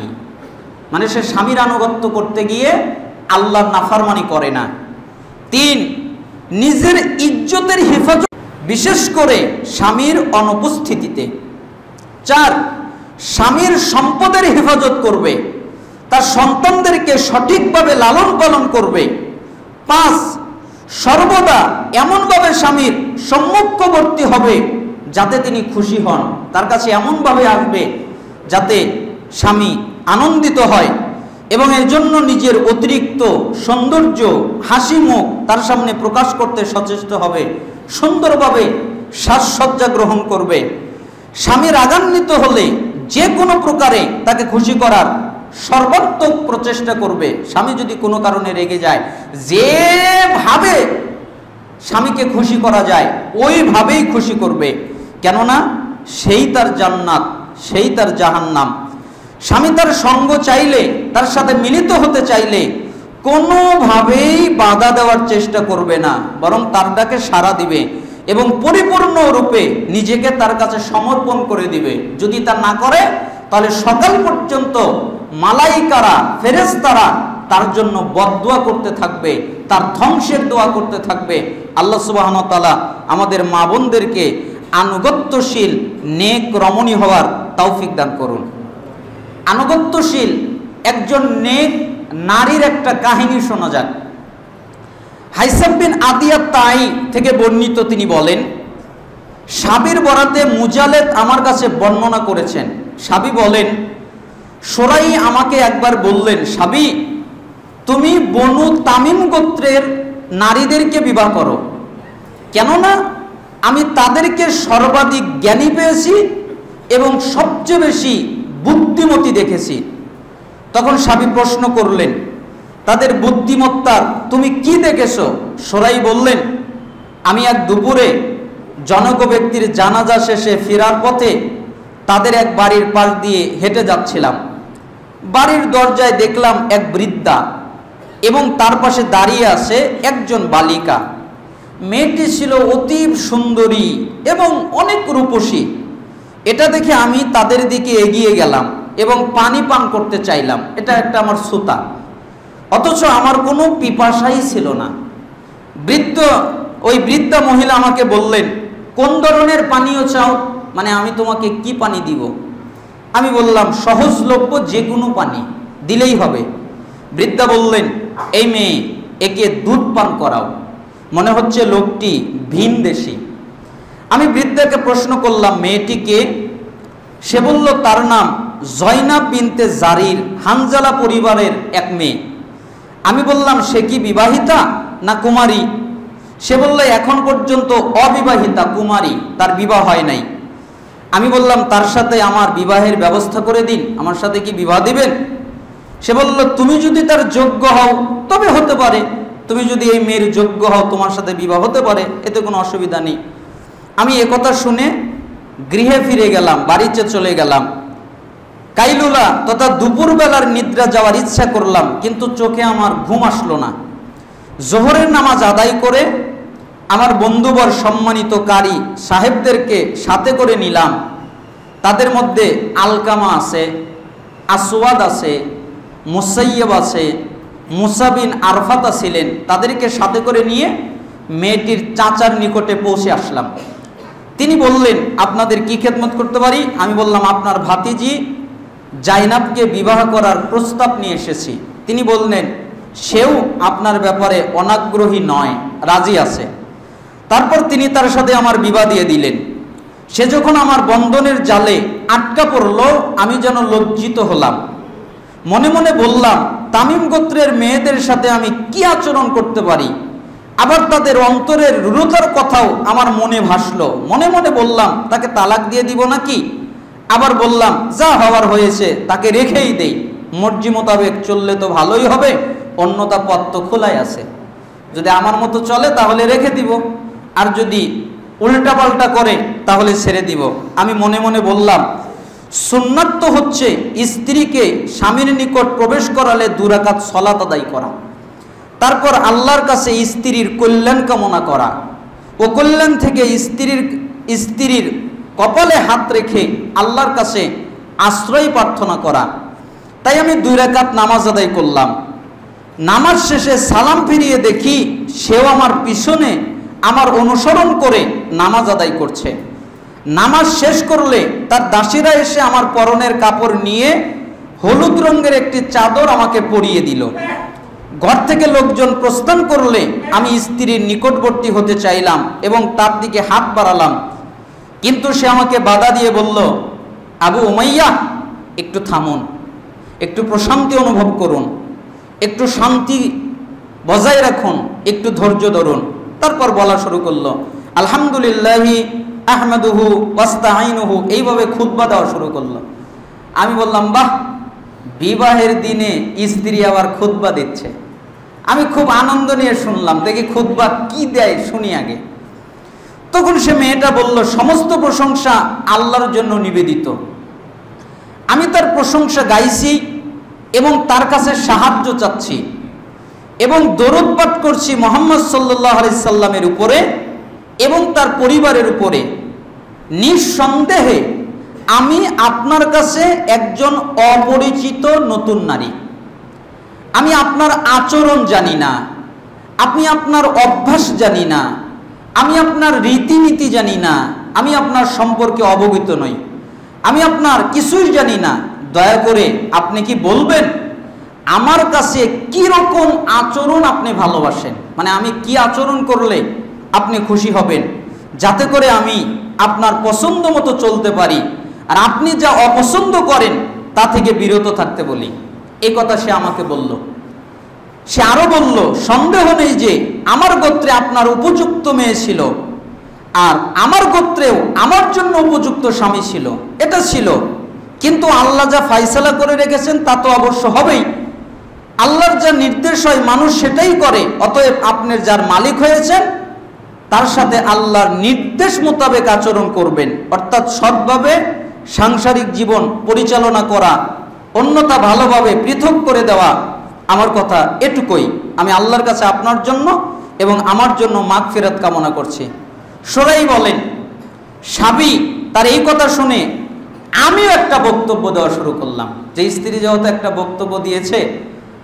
মানে সে স্বামীর আনুগত্য করতে গিয়ে আল্লাহর নাফরমানি করে না। 3, নিজের ইজ্জতের হেফাজত, বিশেষ করে স্বামীর অনুপস্থিতিতে। 4, স্বামীর সম্পদের হেফাজত করবে, তার সন্তানদেরকে সঠিকভাবে লালন পালন করবে। 5, সর্বদা এমনভাবে স্বামীর সম্মুখবর্তী হবে যাতে তিনি খুশি হন, তার কাছে এমনভাবে আসবে যাতে স্বামী আনন্দিত হয় এবং এর জন্য নিজের অতিরিক্ত সৌন্দর্য, হাসি মুখ তার সামনে প্রকাশ করতে সচেষ্ট হবে, সুন্দরভাবে সাজসজ্জা গ্রহণ করবে। স্বামী রাগান্বিত হলে যে কোনো প্রকারে তাকে খুশি করার সর্বাত্মক প্রচেষ্টা করবে। স্বামী যদি কোনো কারণে রেগে যায়, যেভাবে স্বামীকে খুশি করা যায় ওইভাবেই খুশি করবে, কেননা সেই তার জান্নাত, সেই তার জাহান্নাম। স্বামী তার সঙ্গ চাইলে, তার সাথে মিলিত হতে চাইলে কোনোভাবেই বাধা দেওয়ার চেষ্টা করবে না, বরং তার ডাকে সাড়া দিবে এবং পরিপূর্ণ রূপে নিজেকে তার কাছে সমর্পণ করে দিবে। যদি তা না করে তাহলে সকাল পর্যন্ত মালাইকারা, ফেরেশতারা তার জন্য বদদুয়া করতে থাকবে, তার ধ্বংসের দোয়া করতে থাকবে। আল্লাহ সুবহানাহু ওয়া তাআলা আমাদের মা বোনদেরকে আনুগত্যশীল নেক রমণী হওয়ার তৌফিক দান করুন। আনুগত্যশীল একজন নেক নারীর একটা কাহিনী শোনা যাক। হাইসাব বিন আদিয়া তাই থেকে বর্ণিত, তিনি বলেন সাবির বরাতে মুজালেদ আমার কাছে বর্ণনা করেছেন। সাবি বলেন, সোরাই আমাকে একবার বললেন, সাবি তুমি বনু তামিম গোত্রের নারীদেরকে বিবাহ করো, কেননা আমি তাদেরকে সর্বাধিক জ্ঞানী পেয়েছি এবং সবচেয়ে বেশি বুদ্ধিমতী দেখেছি। তখন সাবি প্রশ্ন করলেন, তাদের বুদ্ধিমত্তার তুমি কি দেখেছো? সোরাই বললেন, আমি এক দুপুরে জনক ব্যক্তির জানাজা শেষে ফেরার পথে তাদের এক বাড়ির পাশ দিয়ে হেঁটে যাচ্ছিলাম। বাড়ির দরজায় দেখলাম এক বৃদ্ধা এবং তার পাশে দাঁড়িয়ে আছে একজন বালিকা। মেয়েটি ছিল অতীব সুন্দরী এবং অনেক রূপসী। এটা দেখে আমি তাদের দিকে এগিয়ে গেলাম এবং পানি পান করতে চাইলাম, এটা একটা আমার সুতা, অথচ আমার কোনো পিপাসাই ছিল না। ওই বৃদ্ধা মহিলা আমাকে বললেন, কোন ধরনের পানীয় চাও, মানে আমি তোমাকে কি পানি দিব? আমি বললাম, সহজলভ্য যে কোনো পানি দিলেই হবে। বৃদ্ধা বললেন, এই মেয়ে, একে দুধ পান করাও, মনে হচ্ছে লোকটি ভিন দেশি। আমি বৃদ্ধাকে প্রশ্ন করলাম, মেয়েটি কে? সে বলল, তার নাম জয়নাব বিনতে জারির, হানজালা পরিবারের এক মেয়ে। আমি বললাম, সে কি বিবাহিতা না কুমারী? সে বলল, এখন পর্যন্ত অবিবাহিতা, কুমারী, তার বিবাহ হয় নাই। আমি বললাম, তার সাথে আমার বিবাহের ব্যবস্থা করে দিন, আমার সাথে কি বিবাহ দিবেন? সে বলল, তুমি যদি তার যোগ্য হও তবে হতে পারে, তুমি যদি এই মেয়ের যোগ্য হও তোমার সাথে বিবাহ হতে পারে, এতে কোনো অসুবিধা নেই। আমি একথা শুনে গৃহে ফিরে গেলাম, বাড়িতে চলে গেলাম। কাইলুলা তথা দুপুরবেলার নিদ্রা যাওয়ার ইচ্ছা করলাম, কিন্তু চোখে আমার ঘুম আসলো না। জোহরের নামাজ আদায় করে আমার বন্ধুবর সম্মানিত কারি সাহেবদেরকে সাথে করে নিলাম। তাদের মধ্যে আলকামা আছে, আসওয়াদ আছে, মুসাইয়্যব আছে, মুসা বিন আরফাতা ছিলেন। তাদেরকে সাথে করে নিয়ে মেয়েটির চাচার নিকটে পৌঁছে আসলাম। তিনি বললেন, আপনাদের কি খেদমত করতে পারি? আমি বললাম, আপনার ভাতিজি জাইনাবকে বিবাহ করার প্রস্তাব নিয়ে এসেছি। তিনি বললেন, সেও আপনার ব্যাপারে অনাগ্রহী নয়, রাজি আছে। তারপর তিনি তার সাথে আমার বিবাহ দিয়ে দিলেন। সে যখন আমার বন্ধনের জালে আটকা পড়ল, আমি যেন লজ্জিত হলাম। মনে মনে বললাম, তামিম গোত্রের মেয়েদের সাথে আমি কি আচরণ করতে পারি? আবার তাদের অন্তরের রূঢ়তার কথাও আমার মনে ভাসলো। মনে মনে বললাম, তাকে তালাক দিয়ে দিব নাকি? আবার বললাম, যা হওয়ার হয়েছে তাকে রেখেই দেই, মর্জি মোতাবেক চললে তো ভালোই হবে, অন্যতা পথ তো খোলাই আছে। যদি আমার মতো চলে তাহলে রেখে দিব, আর যদি উল্টাপাল্টা করে তাহলে ছেড়ে দিব। আমি মনে মনে বললাম, সুন্নাত তো হচ্ছে স্ত্রীকে স্বামীর নিকট প্রবেশ করালে 2 রাকাত সালাত আদায় করা, তারপর আল্লাহর কাছে স্ত্রীর কল্যাণ কামনা করা, ও কল্যাণ থেকে স্ত্রীর কপালে হাত রেখে আল্লাহর কাছে আশ্রয় প্রার্থনা করা। তাই আমি 2 রাকাত নামাজ আদায় করলাম। নামাজ শেষে সালাম ফিরিয়ে দেখি সেও আমার পিছনে আমার অনুসরণ করে নামাজ আদায় করছে। নামাজ শেষ করলে তার দাসীরা এসে আমার পরনের কাপড় নিয়ে হলুদ রঙের একটি চাদর আমাকে পরিয়ে দিল। ঘর থেকে লোকজন প্রস্থান করলে আমি স্ত্রীর নিকটবর্তী হতে চাইলাম এবং তার দিকে হাত বাড়ালাম, কিন্তু সে আমাকে বাধা দিয়ে বলল, আবু উমাইয়া, একটু থামুন, একটু প্রশান্তি অনুভব করুন, একটু শান্তি বজায় রাখুন, একটু ধৈর্য ধরুন। তারপর বলা শুরু করলো, আলহামদুলিল্লাহি আহমাদুহু ওয়াস্তাঈনুহু, এইভাবে খুতবা দেওয়া শুরু করলো। আমি বললাম, বাহ, বিবাহের দিনে স্ত্রী আবার খুতবা দিচ্ছে। আমি খুব আনন্দ নিয়ে শুনলাম, দেখি খুতবা কি দেয় শুনি আগে। তখন সে মেয়েটা বলল, সমস্ত প্রশংসা আল্লাহর জন্য নিবেদিত। আমি তার প্রশংসা গাইছি এবং তার কাছে সাহায্য চাচ্ছি এবং দরুদ পাঠ করছি মুহাম্মদ সাল্লাল্লাহু আলাইহি সাল্লামের উপরে এবং তার পরিবারের উপরে। নিঃসন্দেহে আমি আপনার কাছে একজন অপরিচিত নতুন নারী। আমি আপনার আচরণ জানি না, আপনি আপনার অভ্যাস জানি না, আমি আপনার রীতিনীতি জানি না, আমি আপনার সম্পর্কে অবগত নই, আমি আপনার কিছুই জানি না। দয়া করে আপনি কি বলবেন আমার কাছে কি রকম আচরণ আপনি ভালোবাসেন, মানে আমি কি আচরণ করলে আপনি খুশি হবেন, যাতে করে আমি আপনার পছন্দ মতো চলতে পারি, আর আপনি যা অপছন্দ করেন তা থেকে বিরত থাকতে বলি। এই কথা সে আমাকে বলল। সে আরো বলল, সন্দেহ নেই যে আমার গোত্রে আপনার উপযুক্ত মেয়ে ছিল, আর আমার গোত্রেও আমার জন্য উপযুক্ত স্বামী ছিল, এটা ছিল, কিন্তু আল্লাহ যা ফায়সালা করে রেখেছেন তা তো অবশ্য হবেই। আল্লাহর যা নির্দেশ হয় মানুষ সেটাই করে, অতএব আপনি যার মালিক হয়েছেন তার সাথে আল্লাহর নির্দেশ মোতাবেক আচরণ করবেন, অর্থাৎ সৎভাবে সাংসারিক জীবন পরিচালনা করা, অন্যতা ভালোভাবে পৃথক করে দেওয়া। আমার কথা এটুকুই। আমি আল্লাহর কাছে আপনার জন্য এবং আমার জন্য মাগফিরাত কামনা করছি। সোরাই বলেন, সাবি তার এই কথা শুনে আমিও একটা বক্তব্য দেওয়া শুরু করলাম, যে স্ত্রী যেহেতু একটা বক্তব্য দিয়েছে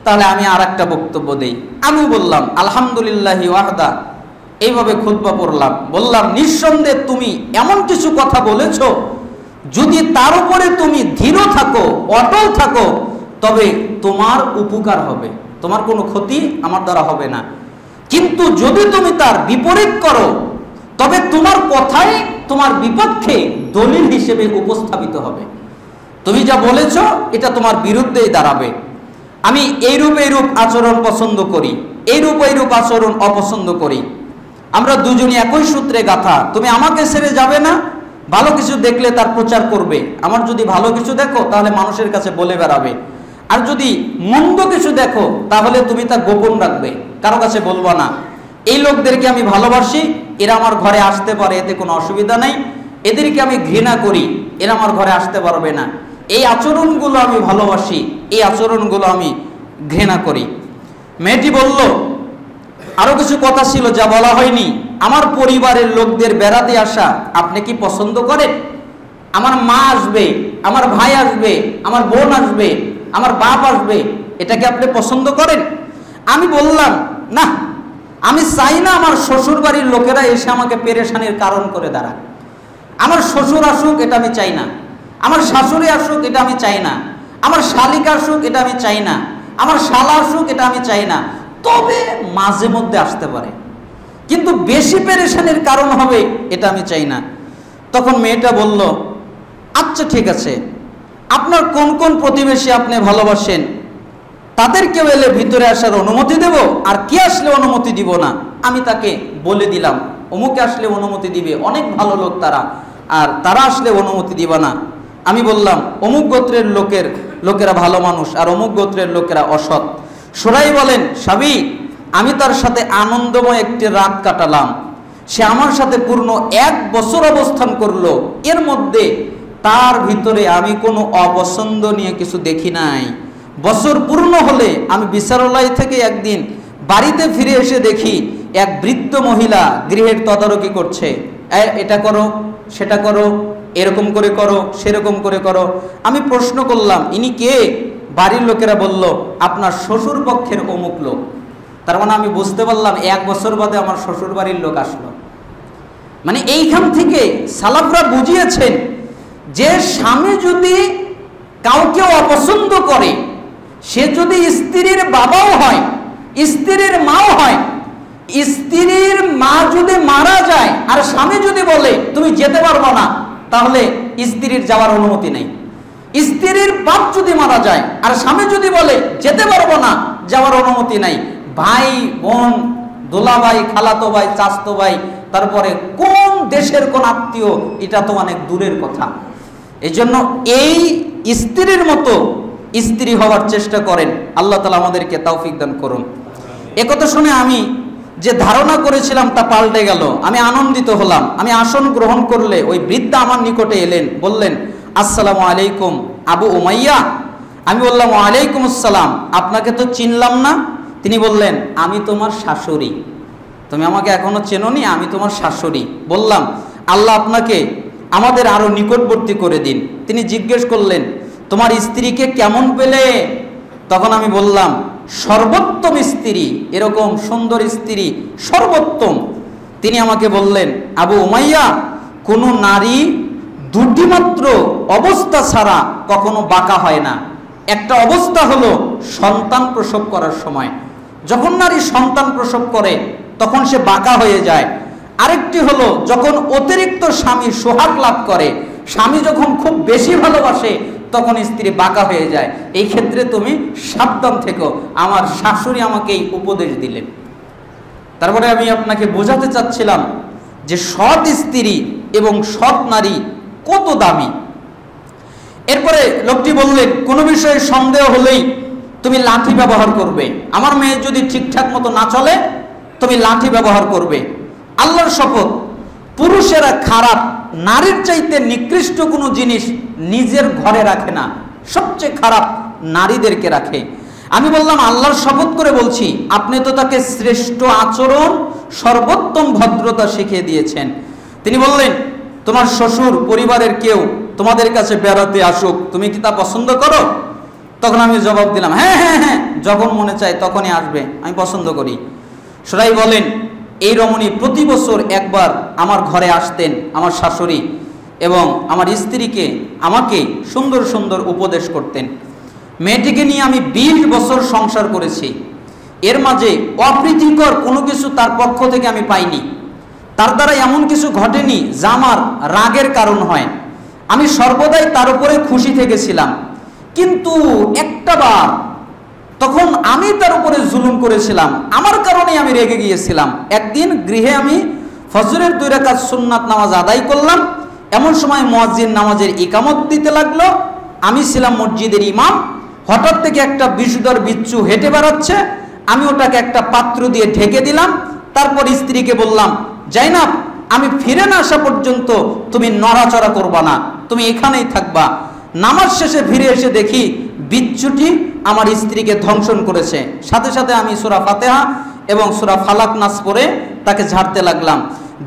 তাহলে আমি আর একটা বক্তব্য দেই। আমি বললাম, আলহামদুলিল্লাহি ওয়াহদা, এইভাবে খুতবা পড়লাম। বললাম, নিঃসন্দেহে তুমি এমন কিছু কথা বলেছো, যদি তার উপরে তুমি দৃঢ় থাকো, অটল থাকো, তবে তোমার উপকার হবে, তোমার কোনো ক্ষতি আমার দ্বারা হবে না। কিন্তু যদি তুমি তার বিপরীত করো, তবে তোমার কথাই তোমার বিপক্ষে দলিল হিসেবে উপস্থাপিত হবে। তুমি যা বলেছো এটা তোমার বিরুদ্ধেই দাঁড়াবে। আমি এইরূপ আচরণ পছন্দ করি, এইরূপ আচরণ অপছন্দ করি। আমরা দুজনই একই সূত্রে গাথা। তুমি আমাকে ছেড়ে যাবে না, ভালো কিছু দেখলে তার প্রচার করবে। আমার যদি ভালো কিছু দেখো তাহলে মানুষের কাছে বলে বেড়াবে, আর যদি মন্দ কিছু দেখো তাহলে তুমি তা গোপন রাখবে, কারো কাছে বলবো না। এই লোকদেরকে আমি ভালোবাসি, এরা আমার ঘরে আসতে পারে, এতে কোনো অসুবিধা নাই। এদেরকে আমি ঘৃণা করি, এরা আমার ঘরে আসতে পারবে না। এই আচরণগুলো আমি ভালোবাসি, এই আচরণগুলো আমি ঘৃণা করি। মেয়েটি বলল, আরো কিছু কথা ছিল যা বলা হয়নি, আমার পরিবারের লোকদের বেড়াতে আসা আপনি কি পছন্দ করেন? আমার মা আসবে, আমার ভাই আসবে, আমার বোন আসবে, আমার বাপ আসবে, এটাকে আপনি পছন্দ করেন? আমি বললাম, না, আমি চাই না আমার শ্বশুর বাড়ির লোকেরা এসে আমাকে পেরেশানির কারণ করে দাঁড়ায়। আমার শ্বশুর আসুক, এটা আমি চাই না। আমার শাশুড়ি আসুক, এটা আমি চাই না। আমার শালিকা আসুক, এটা আমি চাই না। আমার শালা আসুক, এটা আমি চাই না। তবে মাঝে মধ্যে আসতে পারে, কিন্তু বেশি পেরেশানির কারণ হবে এটা আমি চাই না। তখন মেয়েটা বলল, আচ্ছা ঠিক আছে, আপনার কোন কোন প্রতিবেশী আপনি ভালোবাসেন তাদেরকেও এলে ভিতরে আসার অনুমতি দেব, আর কে আসলে অনুমতি দিব না আমি তাকে বলে দিলাম। অমুকে আসলে অনুমতি দিবে, অনেক ভালো লোক তারা, আর তারা আসলে অনুমতি দিবা না। আমি বললাম, অমুক গোত্রের লোকেরা ভালো মানুষ আর অমুক গোত্রের লোকেরা অসৎ। সুরাই বলেন, সাবি, আমি তার সাথে আনন্দময় একটি রাত কাটালাম। সে আমার সাথে পূর্ণ 1 বছর অবস্থান করলো। এর মধ্যে তার ভিতরে আমি কোনো অপছন্দ নিয়ে কিছু দেখি নাই। বছর পূর্ণ হলে আমি বিচারালয় থেকে একদিন বাড়িতে ফিরে এসে দেখি এক বৃদ্ধ মহিলা গৃহের তদারকি করছে। এটা করো, সেটা করো, এরকম করে করো, সেরকম করে করো। আমি প্রশ্ন করলাম, ইনি কে? বাড়ির লোকেরা বলল, আপনার শ্বশুর পক্ষের অমুক লোক। তার মানে আমি বুঝতে পারলাম 1 বছর বাদে আমার শ্বশুর বাড়ির লোক আসলো। মানে এইখান থেকে সালাফরা বুঝিয়েছেন যে স্বামী যদি কাউকে অপছন্দ করে, সে যদি স্ত্রীর বাবাও হয়, স্ত্রীর মাও হয়, স্ত্রীর মা যদি মারা যায় আর স্বামী যদি বলে তুমি যেতে পারবো না, তাহলে স্ত্রীর যাওয়ার অনুমতি নেই। স্ত্রীর বাপ যদি মারা যায় আর স্বামী যদি বলে যেতে পারবো না, যাওয়ার অনুমতি নাই। ভাই বোন, দোলাভাই, খালাতো ভাই, চাচতো ভাই, তারপরে কোন দেশের কোন আত্মীয়, এটা তো অনেক দূরের কথা। এই জন্য এই স্ত্রীর মতো স্ত্রী হওয়ার চেষ্টা করেন। আল্লাহ তাআলা আমাদেরকে তৌফিক দান করুন। একথা শুনে আমি যে ধারণা করেছিলাম তা পাল্টে গেল। আমি আনন্দিত হলাম। আমি আসন গ্রহণ করলে ওই বৃদ্ধা আমার নিকটে এলেন, বললেন, আসসালামু আলাইকুম আবু উমাইয়া। আমি বললাম, ওয়ালাইকুম আসসালাম, আপনাকে তো চিনলাম না। তিনি বললেন, আমি তোমার শাশুড়ি। তুমি আমাকে এখনো চেনোনি, আমি তোমার শাশুড়ি। বললাম, আল্লাহ আপনাকে আমাদের আরো নিকটবর্তী করে দিন। তিনি জিজ্ঞেস করলেন, তোমার স্ত্রীকে কেমন পেলে? তখন আমি বললাম, সর্বোত্তম স্ত্রী, এরকম সুন্দর স্ত্রী সর্বোত্তম। তিনি আমাকে বললেন, আবু উমাইয়া, কোনো নারী দুটি মাত্র অবস্থা ছাড়া কখনো বাঁকা হয় না। একটা অবস্থা হলো সন্তান প্রসব করার সময়, যখন নারী সন্তান প্রসব করে তখন সে বাঁকা হয়ে যায়। আরেকটি হলো যখন অতিরিক্ত স্বামী সোহাগ লাভ করে, স্বামী যখন খুব বেশি ভালোবাসে তখন স্ত্রী বাঁকা হয়ে যায়। এই ক্ষেত্রে তুমি সাবধান থেকো। আমার শাশুড়ি আমাকে এই উপদেশ দিলেন। তারপরে আমি আপনাকে বোঝাতে চাচ্ছিলাম যে সৎ স্ত্রী এবং সৎ নারী কত দামি। এরপরে লোকটি বললেন, কোনো বিষয়ে সন্দেহ হলেই তুমি লাঠি ব্যবহার করবে। আমার মেয়ে যদি ঠিকঠাক মতো না চলে, তুমি লাঠি ব্যবহার করবে। আল্লাহর শপথ, পুরুষেরা খারাপ, নারীর চাইতে নিকৃষ্ট কোনো জিনিস নিজের ঘরে রাখে না, সবচেয়ে খারাপ নারীদেরকে রাখে। আমি বললাম, আল্লাহর শপথ করে বলছি, আপনি তো তাকে শ্রেষ্ঠ আচরণ, সর্বোত্তম ভদ্রতা শিখিয়ে দিয়েছেন। তিনি বললেন, তোমার শ্বশুর পরিবারের কেউ তোমাদের কাছে বেড়াতে আসুক, তুমি কি তা পছন্দ করো? তখন আমি জবাব দিলাম, হ্যাঁ হ্যাঁ হ্যাঁ, যখন মনে চায় তখনই আসবে, আমি পছন্দ করি। সরাই বলেন, এই রমণী প্রতি বছর একবার আমার ঘরে আসতেন, আমার শাশুড়ি, এবং আমার স্ত্রীকে আমাকে সুন্দর সুন্দর উপদেশ করতেন। মেয়েটিকে নিয়ে আমি 20 বছর সংসার করেছি। এর মাঝে অপ্রীতিকর কোনো কিছু তার পক্ষ থেকে আমি পাইনি। তার দ্বারা এমন কিছু ঘটেনি যা আমার রাগের কারণ হয়। আমি সর্বদাই তার উপরে খুশি থেকেছিলাম। কিন্তু একটা বার তখন আমি তার উপরে জুলুম করেছিলাম, আমার কারণেই আমি রেগে গিয়েছিলাম। একদিন গৃহে আমি ফজরের 2 রাকাত সুন্নাত নামাজ আদায় করলাম। এমন সময় মুয়াজ্জিন নামাজের ইকামত দিতে লাগলো। আমি ছিলাম মসজিদের ইমাম। হঠাৎ থেকে একটা বিষধর বিচ্ছু হেঁটে বেড়াচ্ছে। আমি ওটাকে একটা পাত্র দিয়ে ঢেকে দিলাম। তারপর স্ত্রীকে বললাম, জাইনাব, আমি ফিরে না আসা পর্যন্ত তুমি নড়াচড়া করবা না, তুমি এখানেই থাকবা। নামাজ শেষে ফিরে এসে দেখি বিচ্ছুটি আমার স্ত্রীকে ধ্বংসন করেছে। সাথে সাথে আমি সূরা ফাতিহা এবং সূরা ফালাক নাস পড়ে তাকে ঝাড়তে লাগলাম।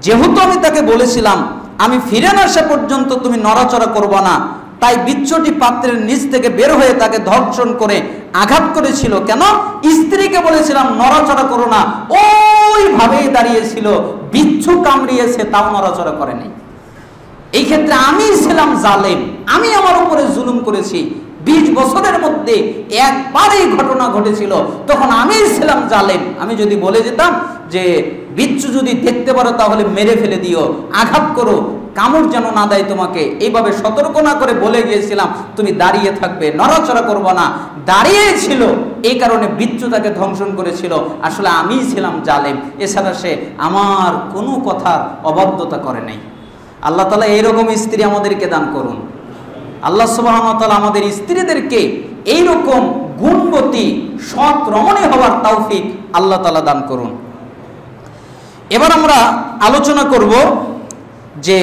যেহেতু আমি তাকে বলেছিলাম আমি ফিরে না আসা পর্যন্ত তুমি নড়াচড়া করবে না, তাই বিচ্ছুটি পাত্রের নিচ থেকে বের হয়ে তাকে ধর্ষণ করে আঘাত করেছিল। কেন? স্ত্রীকে বলেছিলাম নড়াচড়া করো না, ওইভাবেই দাঁড়িয়েছিল, বিচ্ছু কামড়িয়েছে তাও নড়াচড়া করেনি। এই ক্ষেত্রে আমি ছিলাম জালেম, আমি আমার উপরে জুলুম করেছি। 20 বছরের মধ্যে একবারই ঘটনা ঘটেছিল, তখন আমি ছিলাম জালেম। আমি যদি বলে যেতাম যে বিচ্ছু যদি দেখতে পারো তাহলে মেরে ফেলে দিও, আঘাত করো, কামড় যেন না দেয় তোমাকে, এইভাবে সতর্ক না করে বলে গিয়েছিলাম তুমি দাঁড়িয়ে থাকবে, নড়াচড়া করবো না, দাঁড়িয়ে ছিল, এই কারণে বিচ্ছু তাকে ধ্বংসন করেছিল। আসলে আমি ছিলাম জালেম, এছাড়া সে আমার কোনো কথার অবাধ্যতা করে নাই। আল্লাহ তাআলা এইরকম স্ত্রী আমাদেরকে দান করুন। আল্লাহ সুবহানাহু ওয়া তাআলা আমাদের স্ত্রীদেরকে এইরকম গুণবতী সৎ রমণী হওয়ার তৌফিক আল্লাহ তাআলা দান করুন। এবার আমরা আলোচনা করব যে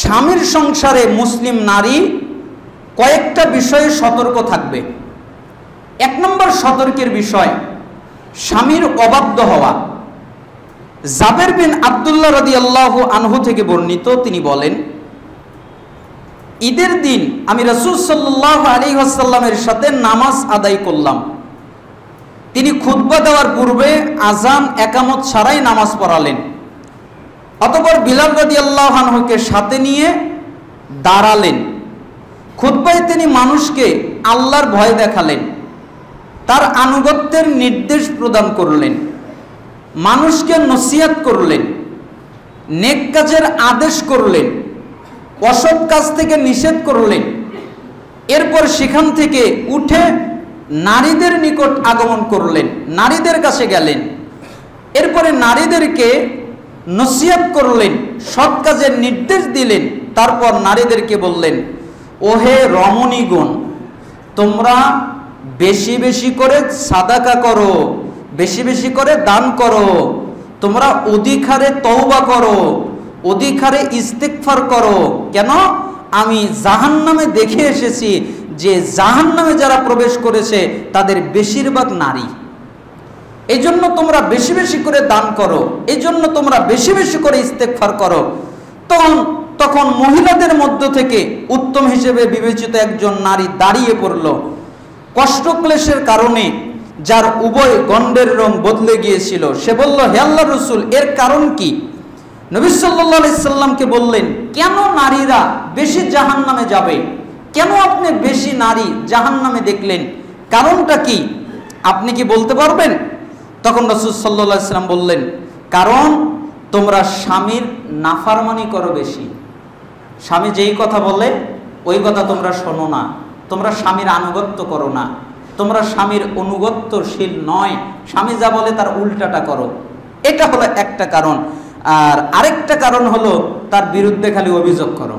স্বামীর সংসারে মুসলিম নারী কয়েকটা বিষয়ে সতর্ক থাকবে। 1 নম্বর সতর্কের বিষয় স্বামীর অবাধ্য হওয়া। জাবের বিন আব্দুল্লাহ রাদিয়াল্লাহু আনহু থেকে বর্ণিত, তিনি বলেন, ঈদের দিন আমি রাসূল সাল্লাল্লাহু আলাইহি ওয়াসাল্লামের সাথে নামাজ আদায় করলাম। তিনি খুতবা দেওয়ার পূর্বে আজান একামত ছাড়াই নামাজ পড়ালেন। অতঃপর বিলাল রাদিয়াল্লাহু আনহুকে সাথে নিয়ে দাঁড়ালেন। খুতবায় তিনি মানুষকে আল্লাহর ভয় দেখালেন, তার আনুগত্যের নির্দেশ প্রদান করলেন, মানুষকে নসিহত করলেন, নেক কাজের আদেশ করলেন, অসৎ কাজ থেকে নিষেধ করলেন। এরপর সেখান থেকে উঠে নারীদের নিকট আগমন করলেন, নারীদের কাছে গেলেন। এরপরে নারীদেরকে নসিহত করলেন, সৎ কাজের নির্দেশ দিলেন। তারপর নারীদেরকে বললেন, ওহে রমণীগণ, তোমরা বেশি বেশি করে সাদাকা করো, বেশি বেশি করে দান করো, তোমরা অধিক হারে তওবা করো, অধিক হারে ইস্তেগফার করো। কেন? আমি জাহান্নামে দেখে এসেছি যে জাহান্নামে যারা প্রবেশ করেছে তাদের বেশিরভাগ নারী। এই জন্য তোমরা বেশি বেশি করে দান করো, এই জন্য তোমরা বেশি বেশি করে ইস্তেগফার করো। তখন মহিলাদের মধ্য থেকে উত্তম হিসেবে বিবেচিত একজন নারী দাঁড়িয়ে পড়ল। কষ্ট ক্লেশের কারণে যার উভয় গণ্ডের রং বদলে গিয়েছিল, সে বলল, হে আল্লাহর রাসূল, এর কারণ কি? নবী সাল্লাল্লাহু আলাইহি সাল্লামকে বললেন, কেন নারীরা বেশি জাহান্নামে যাবে? কেন আপনি বেশি নারী জাহান্নামে দেখলেন? কারণটা কি আপনি কি বলতে পারবেন? তখন রাসূল সাল্লাল্লাহু আলাইহি সাল্লাম বললেন, কারণ তোমরা স্বামীর নাফরমানি করো বেশি। স্বামী যেই কথা বলে ওই কথা তোমরা শোনো না, তোমরা স্বামীর আনুগত্য করো না, তোমরা স্বামীর অনুগত্যশীল নয়, স্বামী যা বলে তার উল্টাটা করো। এটা হলো একটা কারণ। আর আরেকটা কারণ হলো তার বিরুদ্ধে খালি অভিযোগ করো।